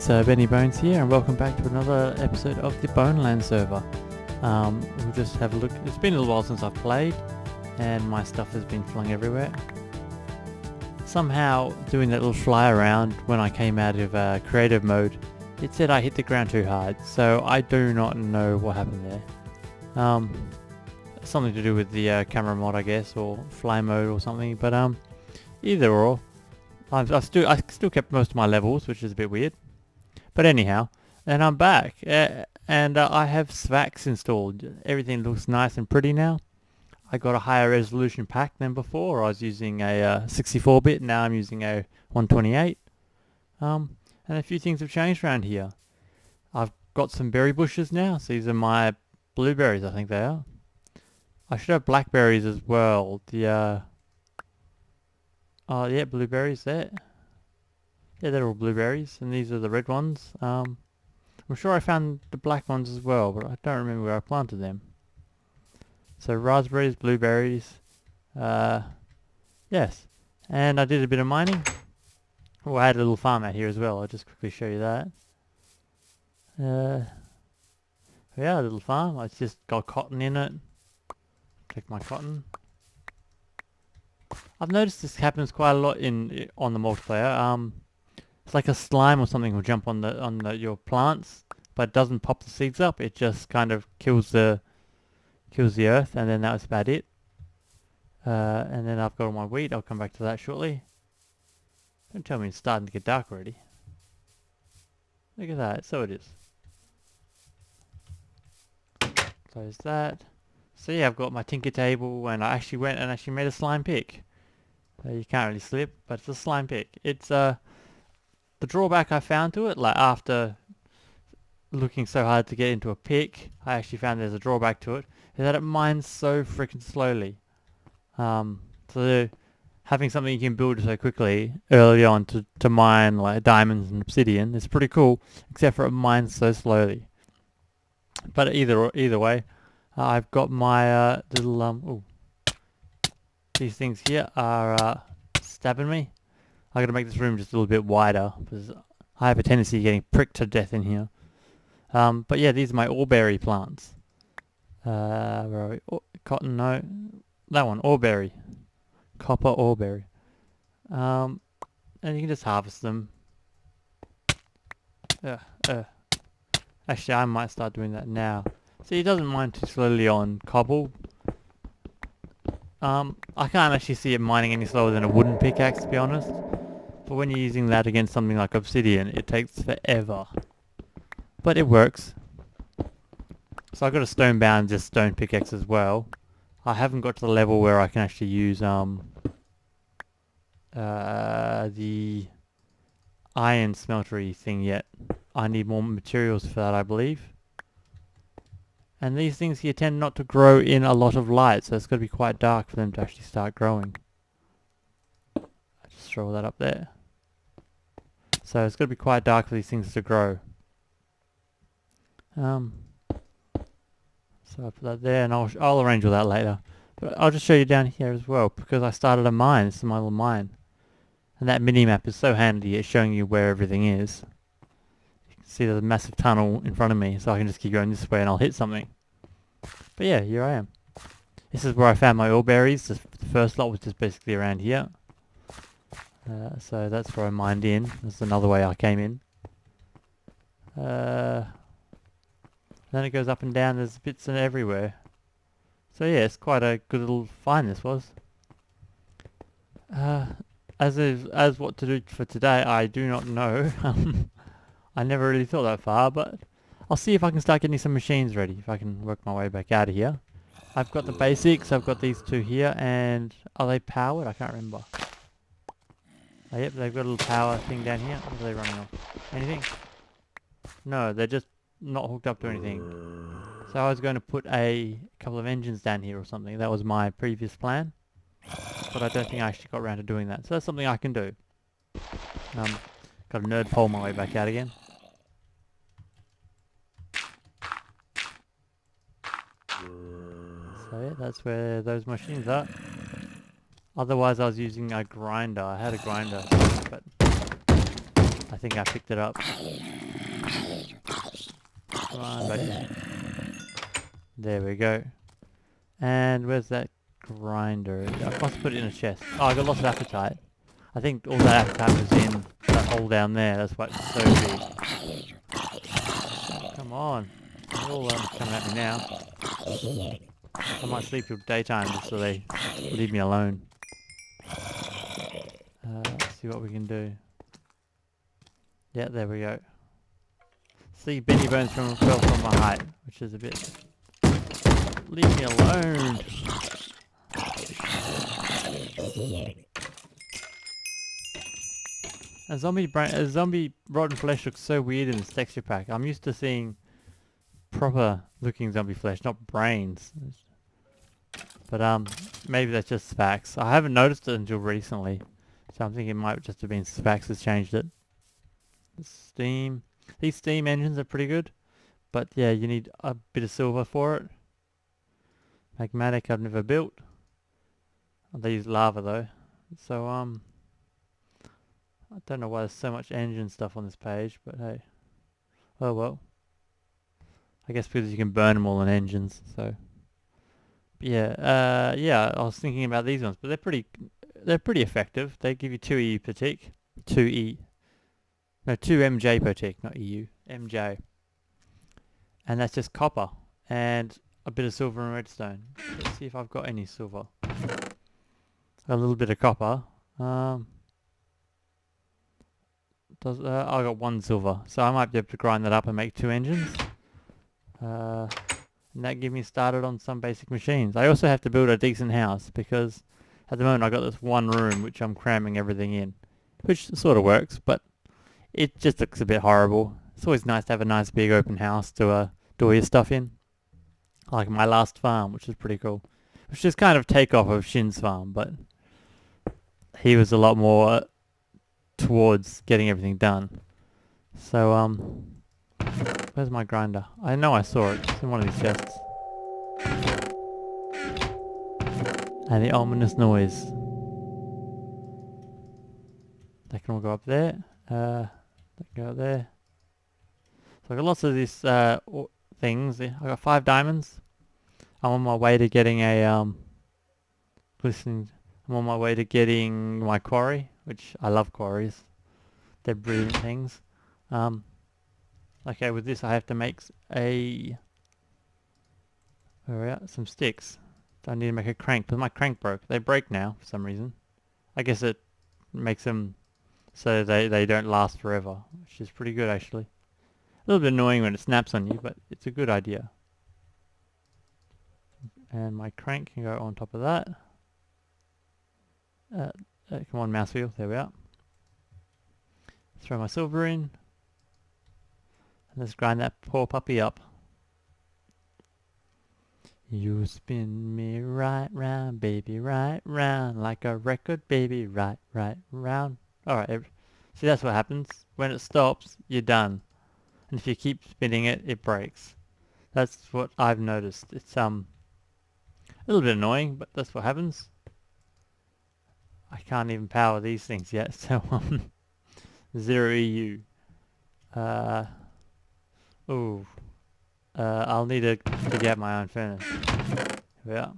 Benny Bones here, and welcome back to another episode of the Boneland server. We'll just have a look. It's been a little while since I've played, and my stuff has been flung everywhere. Somehow, doing that little fly around when I came out of creative mode, it said I hit the ground too hard, so I do not know what happened there. Something to do with the camera mod, I guess, or fly mode or something, but either or. I still kept most of my levels, which is a bit weird. But anyhow, and I'm back, and I have SVAX installed. Everything looks nice and pretty now. I got a higher resolution pack than before. I was using a 64-bit, now I'm using a 128. And a few things have changed around here. I've got some berry bushes now, so these are my blueberries, I think they are. I should have blackberries as well. Oh yeah, blueberries there. Yeah, they're all blueberries, and these are the red ones. I'm sure I found the black ones as well, but I don't remember where I planted them. So raspberries, blueberries, yes. And I did a bit of mining. Oh, I had a little farm out here as well. I'll just quickly show you that. Yeah, a little farm. It's just got cotton in it. Take my cotton. I've noticed this happens quite a lot on the multiplayer. It's like a slime or something will jump on your plants, but it doesn't pop the seeds up. It just kind of kills the earth, and then that was about it. And then I've got all my wheat. I'll come back to that shortly. Don't tell me it's starting to get dark already. Look at that. So it is. Close that. So yeah, I've got my tinker table, and I actually went and made a slime pick. You can't really slip, but it's a slime pick. It's the drawback I found to it, like after looking so hard to get into a pick, I actually found there's a drawback to it, is that it mines so freaking slowly. So having something you can build so quickly early on to mine like diamonds and obsidian is pretty cool, except for it mines so slowly. But either way, I've got my little these things here are stabbing me. I gotta make this room just a little bit wider because I have a tendency of getting pricked to death in here. But yeah, these are my oreberry plants. Where are we? Oh, cotton, no. That one, oreberry. Copper oreberry. And you can just harvest them. Actually, I might start doing that now. See, it doesn't mine too slowly on cobble. I can't actually see it mining any slower than a wooden pickaxe, to be honest. But when you're using that against something like obsidian, it takes forever. But it works. So I've got a stone-bound just stone pickaxe as well. I haven't got to the level where I can actually use the iron smeltery thing yet. I need more materials for that, I believe. And these things here tend not to grow in a lot of light, so it's got to be quite dark for them to actually start growing. I just throw that up there. So it's got to be quite dark for these things to grow. So I'll put that there, and I'll arrange all that later. But I'll just show you down here as well, because I started a mine. This is my little mine. And that mini-map is so handy, it's showing you where everything is. See, there's a massive tunnel in front of me, so I can just keep going this way and I'll hit something. But yeah, here I am. This is where I found my oreberries. The first lot was just basically around here. So that's where I mined in. That's another way I came in. Then it goes up and down. There's bits in everywhere. So yeah, it's quite a good little find this was. As what to do for today, I do not know. I never really thought that far, but I'll see if I can start getting some machines ready, if I can work my way back out of here. I've got the basics, I've got these two here, and are they powered? I can't remember. Oh, yep, they've got a little power thing down here. What are they running off? Anything? No, they're just not hooked up to anything. So I was going to put a couple of engines down here or something. That was my previous plan. But I don't think I actually got around to doing that. So that's something I can do. Got a nerd pole my way back out again. So yeah, that's where those machines are. Otherwise I was using a grinder. I had a grinder, but I think I picked it up. Come on, buddy. There we go. And where's that grinder? I must put it in a chest. Oh, I got lots of appetite. I think all that appetite was in that hole down there. That's why it's so big. Come on. They're all coming at me now. I might sleep till daytime just so they leave me alone. Let's see what we can do. Yeah, there we go. See, Benny Bones fell from my height, which is a bit... Leave me alone! A zombie rotten flesh looks so weird in this texture pack. I'm used to seeing proper looking zombie flesh, not brains. But maybe that's just Spax. I haven't noticed it until recently, so I'm thinking it might just have been Spax has changed it. Steam. These steam engines are pretty good, but yeah, you need a bit of silver for it. Magmatic I've never built. They use lava though, so I don't know why there's so much engine stuff on this page, but hey, oh well. I guess because you can burn them all in engines, so. But yeah, yeah, I was thinking about these ones, but they're pretty effective. They give you 2 EU per tick, 2 MJ per tick, not EU, MJ. And that's just copper and a bit of silver and redstone. Let's see if I've got any silver. A little bit of copper. I got 1 silver, so I might be able to grind that up and make 2 engines. And that gave me started on some basic machines. I also have to build a decent house because at the moment I got this 1 room which I'm cramming everything in, which sort of works, but it just looks a bit horrible. It's always nice to have a nice big open house to do all your stuff in. Like my last farm, which is pretty cool. Which is kind of takeoff of Shin's farm, but he was a lot more towards getting everything done. So, where's my grinder? I know I saw it. It's in one of these chests. And the ominous noise. They can all go up there. They can go up there. So I got lots of these things. I got 5 diamonds. I'm on my way to getting a glistening. I'm on my way to getting my quarry, which I love quarries. They're brilliant things. Okay, with this I have to make some sticks. So I need to make a crank, but my crank broke. They break now for some reason. I guess it makes them so they don't last forever, which is pretty good actually. A little bit annoying when it snaps on you, but it's a good idea. And my crank can go on top of that. Come on, mouse wheel. There we are. Throw my silver in. And let's grind that poor puppy up. You spin me right round, baby, right round, like a record, baby, right round. Alright, see, that's what happens. When it stops, you're done. And if you keep spinning it, it breaks. That's what I've noticed. It's a little bit annoying, but that's what happens. I can't even power these things yet, so 0 EU. I'll need to get my own furnace. Here we are.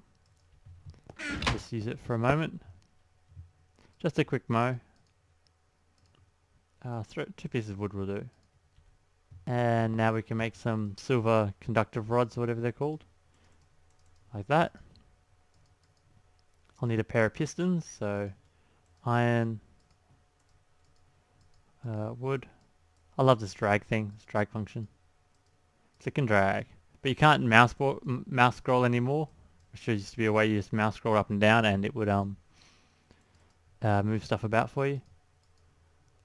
Just use it for a moment. Just a quick mow. 2 pieces of wood will do. And now we can make some silver conductive rods, or whatever they're called. Like that. I'll need a pair of pistons, so iron, wood. I love this drag thing, this drag function. Click and drag. But you can't mouse scroll anymore, which used to be a way you just mouse scroll up and down and it would move stuff about for you.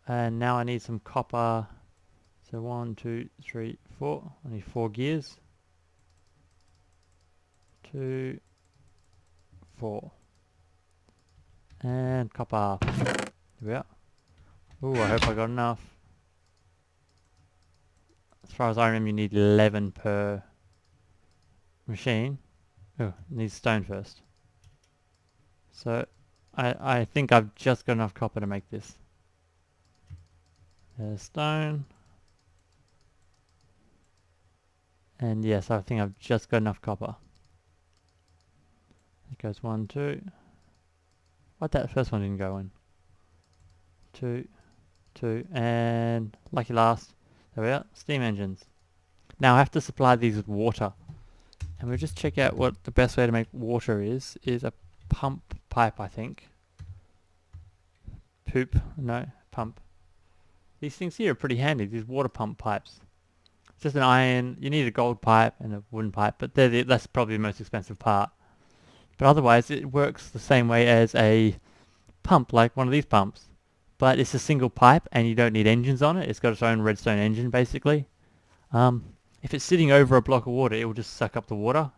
And now I need some copper. So 1, 2, 3, 4. I need 4 gears. 2, 4. And copper. Here we are. Ooh, I hope I got enough. As far as I remember, you need 11 per machine. Oh, needs stone first. So I think I've just got enough copper to make this. There's stone. And yes, I think I've just got enough copper. It goes 1, 2. Why'd that first one didn't go in? 2, 2, and lucky last. There we are, steam engines. Now I have to supply these with water. And we'll just check out what the best way to make water is a pump pipe, I think. Pump. These things here are pretty handy, these water pump pipes. It's just an iron, you need a gold pipe and a wooden pipe, but that's probably the most expensive part. But otherwise it works the same way as a pump, like one of these pumps. But it's a single pipe and you don't need engines on it, it's got its own redstone engine basically. If it's sitting over a block of water, it will just suck up the water,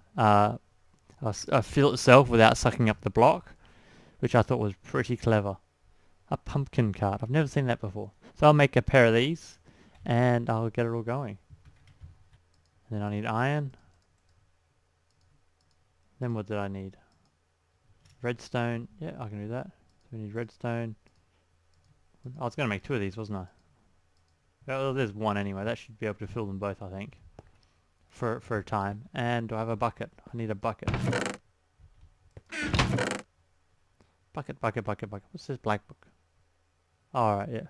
fill itself without sucking up the block, which I thought was pretty clever. A pumpkin cart, I've never seen that before. So I'll make a pair of these, and I'll get it all going. And then I need iron. Then what did I need? Redstone, yeah, I can do that. So we need redstone. I was going to make 2 of these, wasn't I? Well, there's 1 anyway, that should be able to fill them both, I think. For a time. And do I have a bucket? I need a bucket. Bucket. What's this black book? Alright, yeah.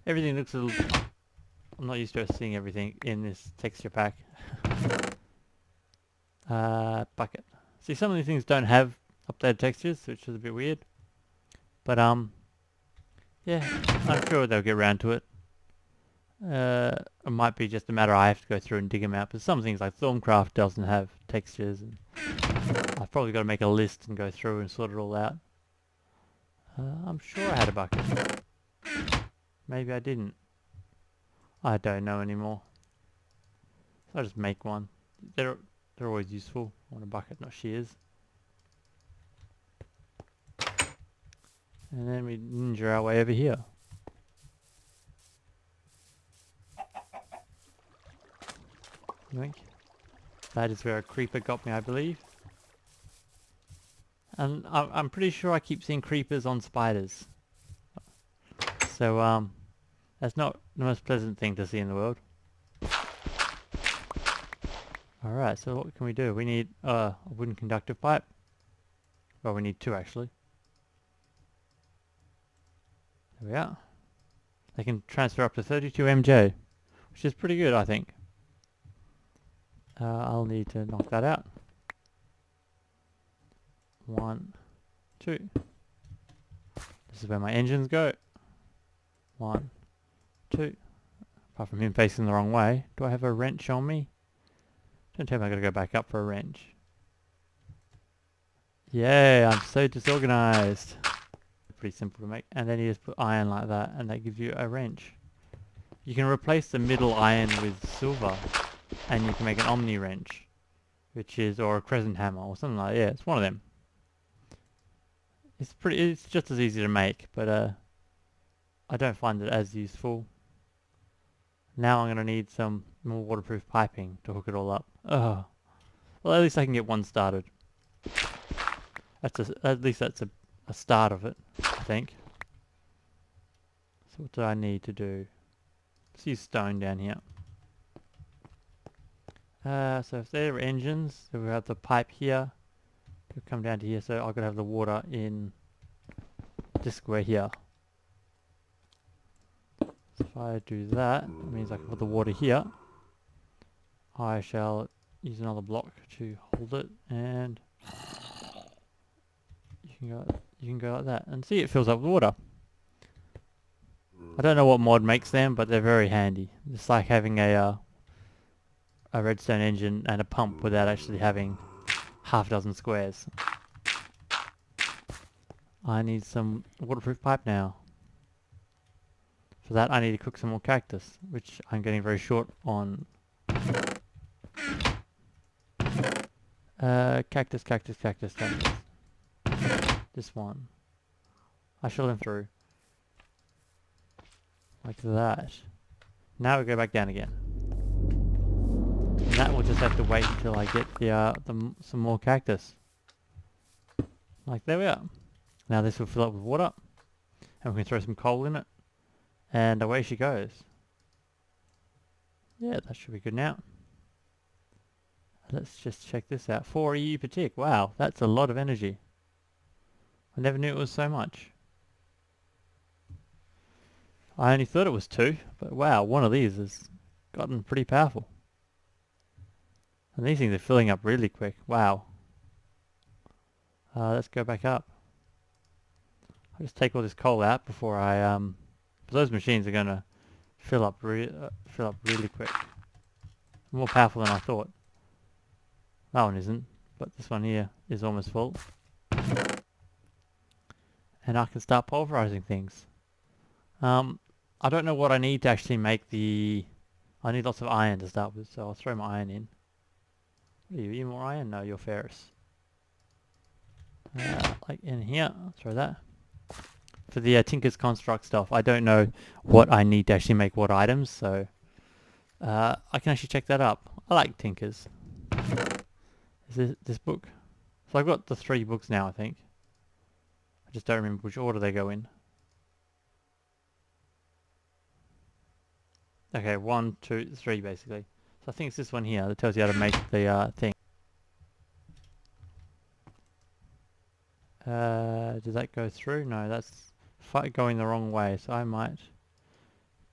Everything looks a little... I'm not used to seeing everything in this texture pack. Bucket. See, some of these things don't have updated textures, which is a bit weird. But, yeah, I'm sure they'll get around to it. It might be just a matter I have to go through and dig them out, but some things like Thorncraft doesn't have textures, and I've probably got to make a list and go through and sort it all out. I'm sure I had a bucket. Maybe I didn't. I don't know anymore. So I'll just make one. They're always useful. I want a bucket, not shears. And then we ninja our way over here. Yoink. That is where a creeper got me, I believe. And I'm pretty sure I keep seeing creepers on spiders. So, that's not the most pleasant thing to see in the world. Alright, so what can we do? We need a wooden conductive pipe. Well, we need 2 actually. There we are. They can transfer up to 32 MJ, which is pretty good, I think. I'll need to knock that out. 1, 2. This is where my engines go. 1, 2. Apart from him facing the wrong way. Do I have a wrench on me? Don't tell me I gotta go back up for a wrench. Yay, I'm so disorganized. Pretty simple to make. And then you just put iron like that, and that gives you a wrench. You can replace the middle iron with silver, and you can make an omni wrench, which is, or a crescent hammer, or something like that. Yeah, it's one of them. It's just as easy to make, but I don't find it as useful. Now I'm gonna need some more waterproof piping to hook it all up. Ugh. Well, at least I can get one started. At least that's a start of it, I think. So what do I need to do? Let's use stone down here. So if there are engines, so we have the pipe here. It'll come down to here, so I've got to have the water in this square here. So if I do that, it means I can put the water here. I shall use another block to hold it, and you can go like that, and see, it fills up with water. I don't know what mod makes them, but they're very handy. It's like having a redstone engine and a pump without actually having half a dozen squares. I need some waterproof pipe now. For that I need to cook some more cactus, which I'm getting very short on. Cactus. This one. I shall them through. Like that. Now we go back down again. And that will just have to wait until I get some more cactus. Like there we are. Now this will fill up with water. And we can throw some coal in it. And away she goes. Yeah, that should be good now. Let's just check this out. 4 EU per tick. Wow, that's a lot of energy. I never knew it was so much. I only thought it was 2, but wow, one of these has gotten pretty powerful. And these things are filling up really quick. Wow. Let's go back up. I'll just take all this coal out before I those machines are gonna fill up really quick. More powerful than I thought. That one isn't, but this one here is almost full. And I can start pulverizing things. I don't know what I need to actually make the... I need lots of iron to start with, so I'll throw my iron in. What are you, even more iron? No, you're ferrous. Like in here, I'll throw that. For the Tinker's Construct stuff, I don't know what I need to actually make what items, so... I can actually check that up. I like Tinkers. Is this book? So I've got the 3 books now, I think. I just don't remember which order they go in. Okay, 1, 2, 3 basically. So I think it's this one here that tells you how to make the thing. Did that go through? No, that's going the wrong way. So I might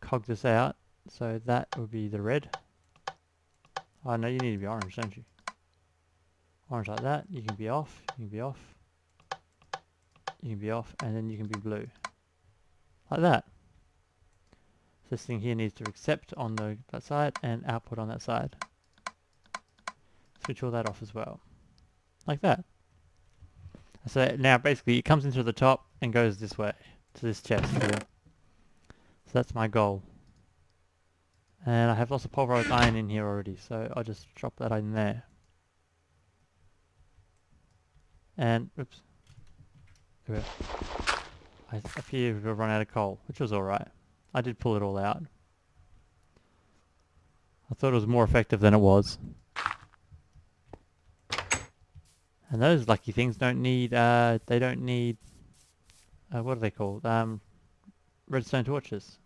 cog this out. So that would be the red. Oh no, you need to be orange, don't you? Orange like that. You can be off. You can be off. You can be off, and then you can be blue. Like that. This thing here needs to accept on that side and output on that side. Switch all that off as well. Like that. So now basically it comes into the top and goes this way to this chest here. So that's my goal. And I have lots of pulverized iron in here already, so I'll just drop that in there. And, oops. I appear to have run out of coal, which was alright. I did pull it all out. I thought it was more effective than it was. And those lucky things don't need, they don't need, what are they called? Redstone torches.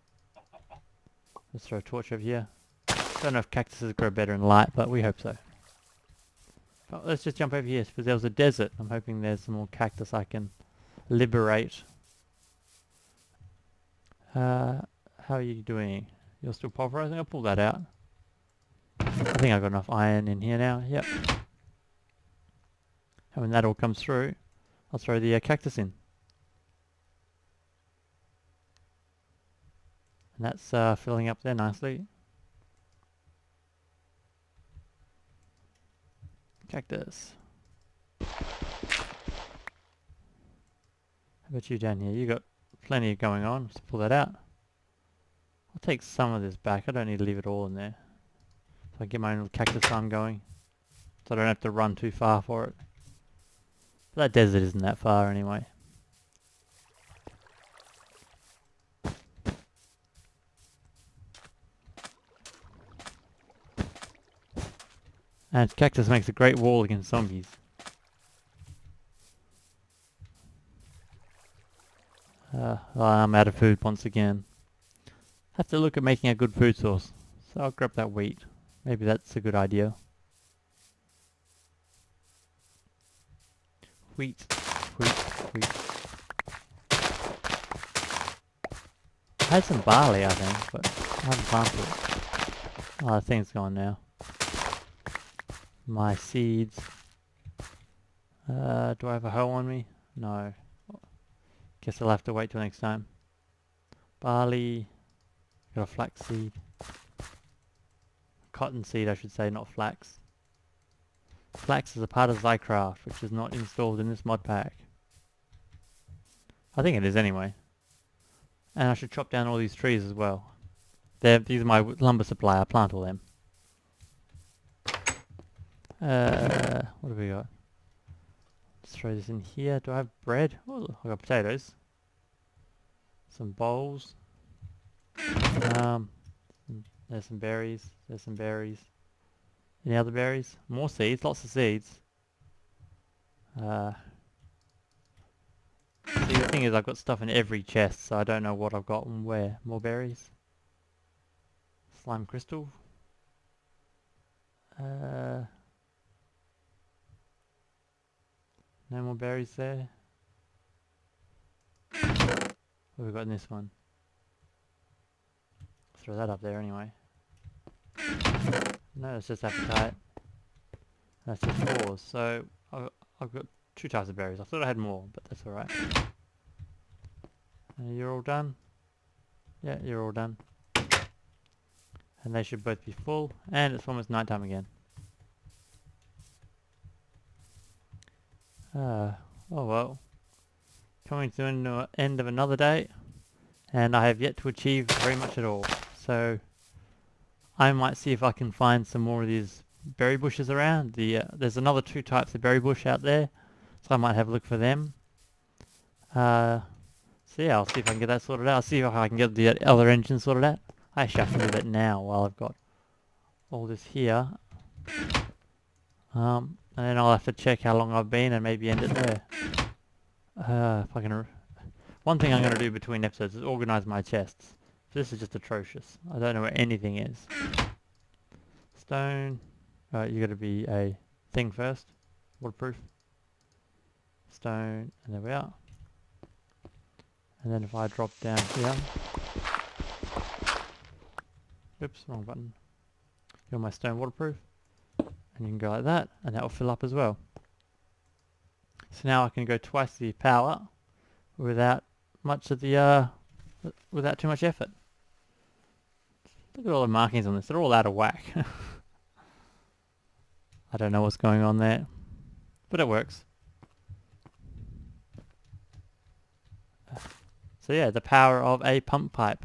Let's throw a torch over here. Don't know if cactuses grow better in light, but we hope so. But let's just jump over here, because there was a desert. I'm hoping there's some more cactus I can liberate. How are you doing? You're still pulverizing? I'll pull that out. I think I've got enough iron in here now. Yep. And when that all comes through, I'll throw the cactus in. And that's filling up there nicely. Cactus. How about you down here? You got plenty going on. Let's pull that out. I'll take some of this back. I don't need to leave it all in there. So I get my own little cactus farm going. So I don't have to run too far for it. But that desert isn't that far anyway. And cactus makes a great wall against zombies. I'm out of food once again. Have to look at making a good food source. So I'll grab that wheat. Maybe that's a good idea. Wheat, wheat, wheat. I had some barley, I think, but I haven't planted it. Oh, the thing's gone now. My seeds. Do I have a hoe on me? No. Guess I'll have to wait till next time. Barley. Got a flax seed. Cotton seed, I should say, not flax. Flax is a part of Zycraft, which is not installed in this mod pack. I think it is anyway. And I should chop down all these trees as well. These are my lumber supply, I plant all them. What have we got? Let's throw this in here. Do I have bread? Oh, I've got potatoes. Some bowls. There's some berries. There's some berries. Any other berries? More seeds. Lots of seeds. See, the thing is I've got stuff in every chest, so I don't know what I've got and where. More berries. Slime crystal. No more berries there. What have we got in this one? Throw that up there anyway. No, it's just appetite. That's just 4. So I've got 2 types of berries. I thought I had more, but that's alright. You're all done? Yeah, you're all done. And they should both be full. And it's almost nighttime again. Oh well. Coming to the end of another day. And I have yet to achieve very much at all. So I might see if I can find some more of these berry bushes around. There's another 2 types of berry bush out there, so I might have a look for them. So yeah, I'll see if I can get that sorted out. I'll see if I can get the other engine sorted out. Actually, I can do that now while I've got all this here. And then I'll have to check how long I've been and maybe end it there. If I can. One thing I'm going to do between episodes is organise my chests. This is just atrocious. I don't know where anything is. Stone. Alright, you got to be a thing first. Waterproof. Stone. And there we are. And then if I drop down here. Oops, wrong button. You're my stone waterproof. And you can go like that. And that will fill up as well. So now I can go twice the power without much of the without too much effort. Look at all the markings on this, they're all out of whack. I don't know what's going on there, but it works. So yeah, the power of a pump pipe.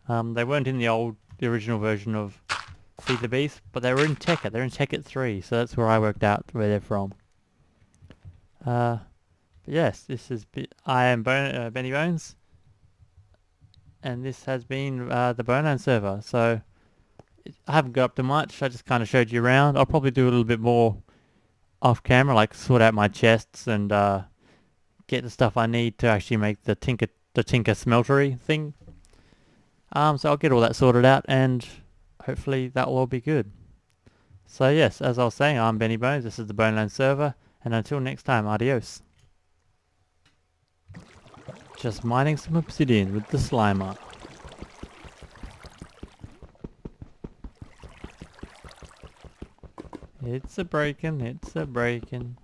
They weren't in the original version of Feed the Beast, but they were in Tekkit. They're in Tekkit 3, so that's where I worked out where they're from. But yes, this is I am Benny Bones, and this has been the Boneland server. So I haven't got up to much. I just kind of showed you around. I'll probably do a little bit more off camera, like sort out my chests and get the stuff I need to actually make the Tinker smeltery thing. So I'll get all that sorted out, and hopefully that will all be good. So yes, as I was saying, I'm Benny Bones. This is the Boneland server, and until next time, adios. Just mining some obsidian with the Slimer. It's a breaking, it's a breaking.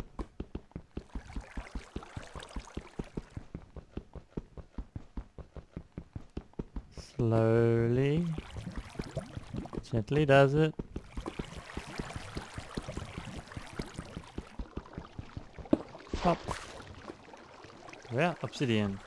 Slowly, gently does it. Pop. Yeah, obsidian.